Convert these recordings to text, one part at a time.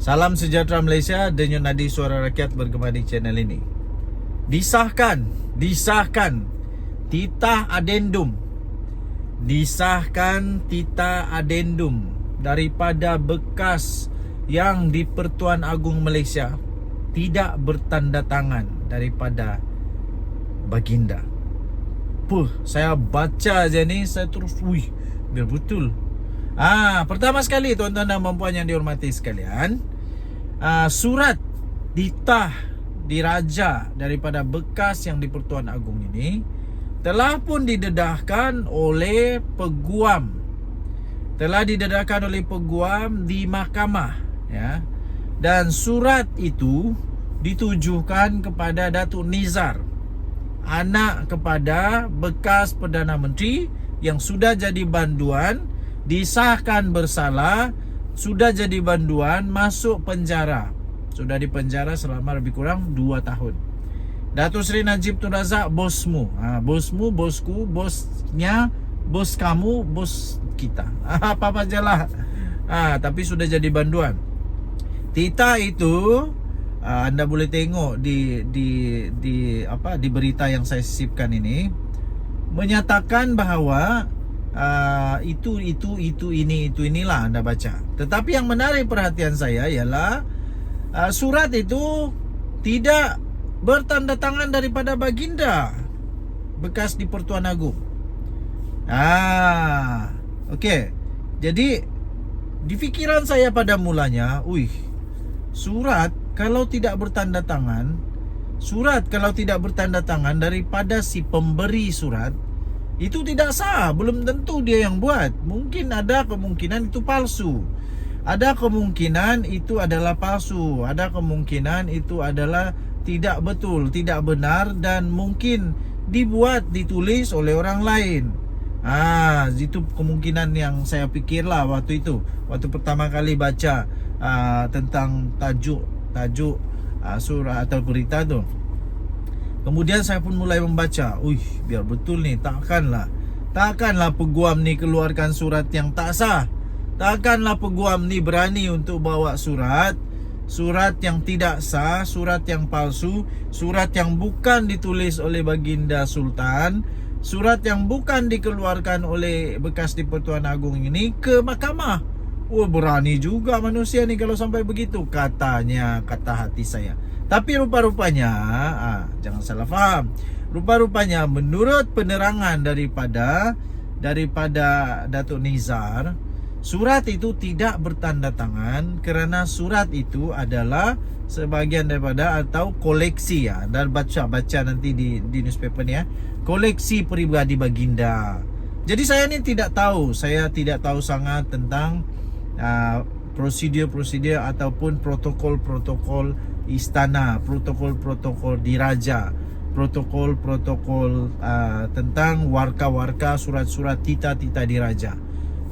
Salam sejahtera Malaysia, Denyut Nadi Suara Rakyat bergema di channel ini. Disahkan titah adendum. Disahkan titah adendum daripada bekas yang di Pertuan Agong Malaysia tidak bertanda tangan daripada baginda. Saya baca je ni, saya terus biar betul. Pertama sekali tuan-tuan dan puan yang dihormati sekalian, surat titah diraja daripada bekas yang di Pertuan Agong ini telah pun didedahkan oleh peguam. Telah didedahkan oleh peguam di mahkamah, ya. Dan surat itu ditujukan kepada Datuk Nizar, anak kepada bekas Perdana Menteri yang sudah jadi banduan, disahkan bersalah, sudah jadi banduan, masuk penjara. Sudah dipenjara selama lebih kurang 2 tahun. Datuk Seri Najib Tun Razak, bosmu. Bosmu, bosku, bosnya, bos kamu, bos kita. Apa-apa jelah. Tapi sudah jadi banduan. Titah itu anda boleh tengok di berita yang saya sisipkan ini, menyatakan bahawa inilah anda baca. Tetapi yang menarik perhatian saya ialah surat itu tidak bertanda tangan daripada baginda bekas di Pertuan Agong. Okey. Jadi di fikiran saya pada mulanya, surat kalau tidak bertanda tangan daripada si pemberi surat, itu tidak sah. Belum tentu dia yang buat. Mungkin ada kemungkinan itu palsu. Ada kemungkinan itu adalah palsu. Ada kemungkinan itu adalah tidak betul, tidak benar, dan mungkin ditulis oleh orang lain. Itu kemungkinan yang saya fikirlah waktu itu. Waktu pertama kali baca tentang tajuk surah atau berita tu. Kemudian saya pun mulai membaca. Biar betul ni, takkanlah peguam ni keluarkan surat yang tak sah. Takkanlah peguam ni berani untuk bawa surat yang tidak sah, surat yang palsu, surat yang bukan ditulis oleh baginda Sultan, surat yang bukan dikeluarkan oleh bekas di Pertuan Agong ini ke mahkamah. Berani juga manusia ni kalau sampai begitu, katanya, kata hati saya. Tapi rupa-rupanya, jangan salah faham, rupa-rupanya menurut penerangan daripada Datuk Nizar, surat itu tidak bertanda tangan kerana surat itu adalah sebahagian daripada atau koleksi, dan baca nanti di newspaper ni, koleksi peribadi baginda. Jadi saya ni tidak tahu sangat tentang prosedur ataupun protokol istana, protokol diraja, protokol tentang warka-warka, surat-surat titah diraja.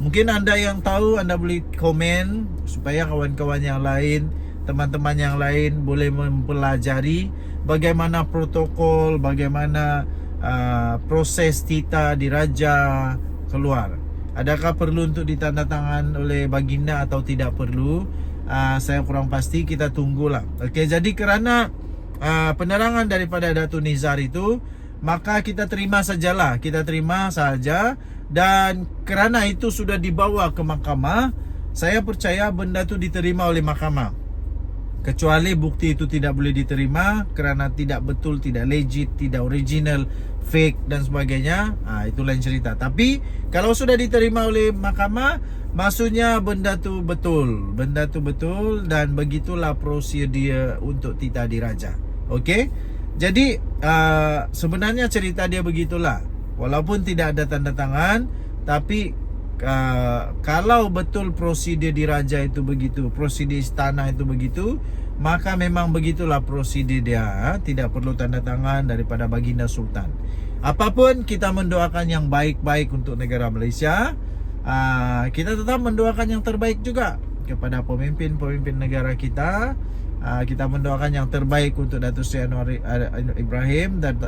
Mungkin anda yang tahu, anda boleh komen supaya kawan-kawan yang lain, teman-teman yang lain boleh mempelajari bagaimana protokol, bagaimana proses titah diraja keluar. Adakah perlu untuk ditandatangan oleh baginda atau tidak perlu? Saya kurang pasti, kita tunggulah. Okey, jadi kerana penerangan daripada Datuk Nizar itu, maka kita terima saja. Dan kerana itu sudah dibawa ke mahkamah, saya percaya benda itu diterima oleh mahkamah. Kecuali bukti itu tidak boleh diterima kerana tidak betul, tidak legit, tidak original, fake dan sebagainya, itu lain cerita. Tapi kalau sudah diterima oleh mahkamah, maksudnya benda tu betul dan begitulah prosedur untuk titah diraja. Okey? Jadi sebenarnya cerita dia begitulah. Walaupun tidak ada tanda tangan, tapi kalau betul prosedur diraja itu begitu, prosedur istana itu begitu, maka memang begitulah prosedur dia. Tidak perlu tanda tangan daripada baginda Sultan. Apapun, kita mendoakan yang baik-baik untuk negara Malaysia. Kita tetap mendoakan yang terbaik juga kepada pemimpin negara kita. Kita mendoakan yang terbaik untuk Datuk Seri Anwar Ibrahim dan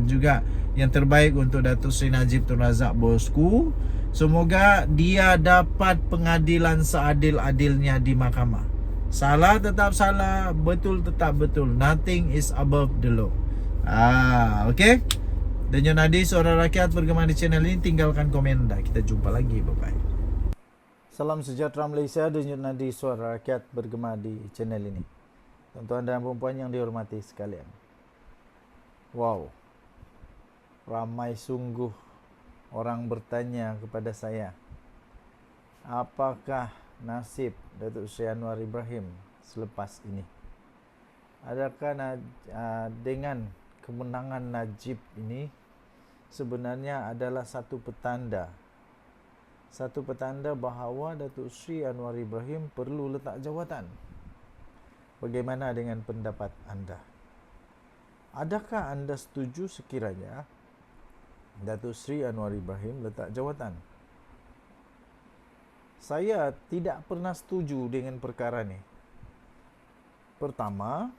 juga yang terbaik untuk Datuk Seri Najib Tun Razak, bosku. Semoga dia dapat pengadilan seadil-adilnya di mahkamah. Salah tetap salah, betul tetap betul. Nothing is above the law. Okay. Denyut Nadi Suara Rakyat bergema di channel ini. Tinggalkan komen anda. Kita jumpa lagi. Bye-bye. Salam sejahtera Malaysia. Denyut Nadi Suara Rakyat bergema di channel ini. Tuan-tuan dan puan yang dihormati sekalian. Wow. Ramai sungguh orang bertanya kepada saya, apakah nasib Datuk Seri Anwar Ibrahim selepas ini? Adakah dengan kemenangan Najib ini sebenarnya adalah satu petanda bahawa Datuk Seri Anwar Ibrahim perlu letak jawatan? Bagaimana dengan pendapat anda? Adakah anda setuju sekiranya Datuk Seri Anwar Ibrahim letak jawatan? Saya tidak pernah setuju dengan perkara ni. Pertama,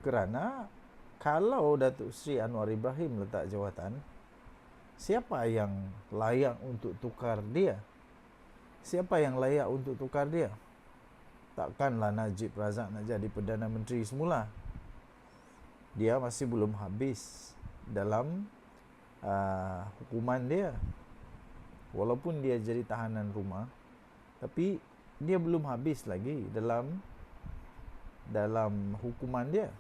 kerana kalau Datuk Seri Anwar Ibrahim letak jawatan, siapa yang layak untuk tukar dia? Siapa yang layak untuk tukar dia? Takkanlah Najib Razak nak jadi Perdana Menteri semula. Dia masih belum habis dalam hukuman dia. Walaupun dia jadi tahanan rumah, tapi dia belum habis lagi dalam hukuman dia.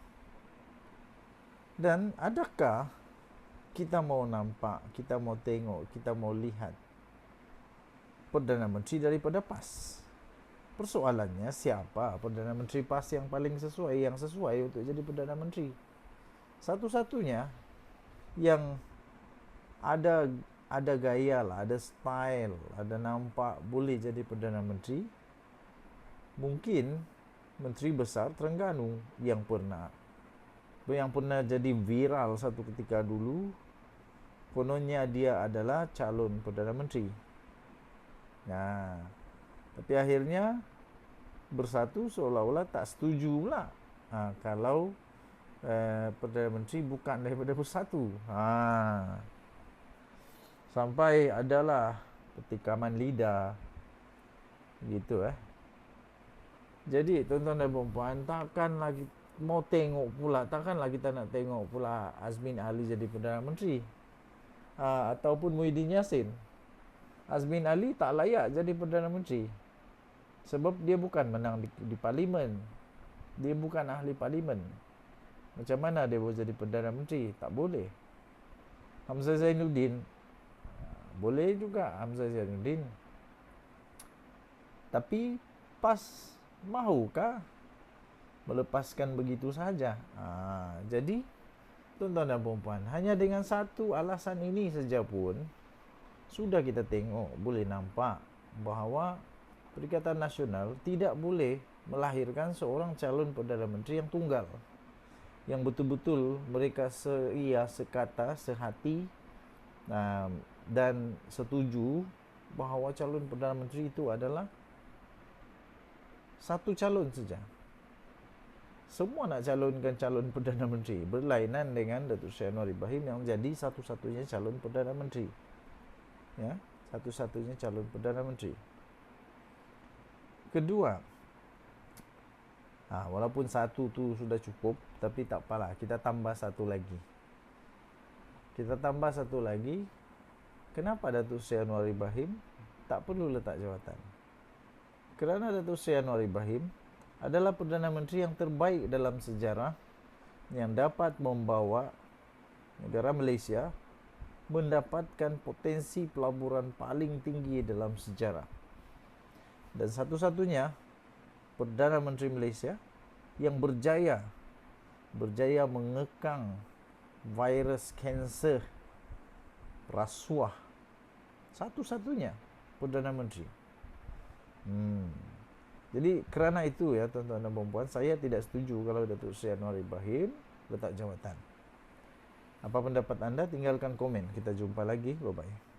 Dan adakah kita mau nampak, kita mau tengok, kita mau lihat Perdana Menteri daripada PAS? Persoalannya, siapa Perdana Menteri PAS yang paling sesuai, untuk jadi Perdana Menteri? Satu-satunya yang ada gaya lah, ada style, ada nampak boleh jadi Perdana Menteri, mungkin Menteri Besar Terengganu yang pernah jadi viral satu ketika dulu. Kononnya dia adalah calon Perdana Menteri. Nah, tapi akhirnya bersatu seolah-olah tak setuju pula kalau Perdana Menteri bukan daripada Bersatu. Sampai adalah petikaman lidah gitu. Jadi tuan-tuan dan puan, takkanlah kita nak tengok pula Azmin Ali jadi Perdana Menteri, ataupun Muhyiddin Yassin. Azmin Ali tak layak jadi Perdana Menteri sebab dia bukan menang di parlimen. Dia bukan ahli parlimen. Macam mana dia boleh jadi Perdana Menteri? Tak boleh. Hamzah Zainuddin boleh juga, Hamzah Zainuddin. Tapi PAS mahukah melepaskan begitu saja? Jadi tuan-tuan dan puan, hanya dengan satu alasan ini saja pun sudah kita tengok, boleh nampak bahawa Perikatan Nasional tidak boleh melahirkan seorang calon Perdana Menteri yang tunggal, yang betul-betul mereka sekata, sehati dan setuju bahawa calon Perdana Menteri itu adalah satu calon saja. Semua nak calonkan calon Perdana Menteri, berlainan dengan Datuk Seri Anwar Ibrahim yang jadi satu-satunya calon Perdana Menteri. Satu-satunya calon Perdana Menteri. Kedua, walaupun satu tu sudah cukup, tapi tak apalah, kita tambah satu lagi. Kenapa Datuk Seri Anwar Ibrahim tak perlu letak jawatan? Kerana Datuk Seri Anwar Ibrahim adalah Perdana Menteri yang terbaik dalam sejarah, yang dapat membawa negara Malaysia mendapatkan potensi pelaburan paling tinggi dalam sejarah. Dan satu-satunya Perdana Menteri Malaysia yang berjaya mengekang virus kanser rasuah. Satu-satunya Perdana Menteri. Jadi kerana itu ya tuan-tuan dan puan, saya tidak setuju kalau Datuk Seri Anwar Ibrahim letak jawatan. Apa pendapat anda? Tinggalkan komen. Kita jumpa lagi. Bye-bye.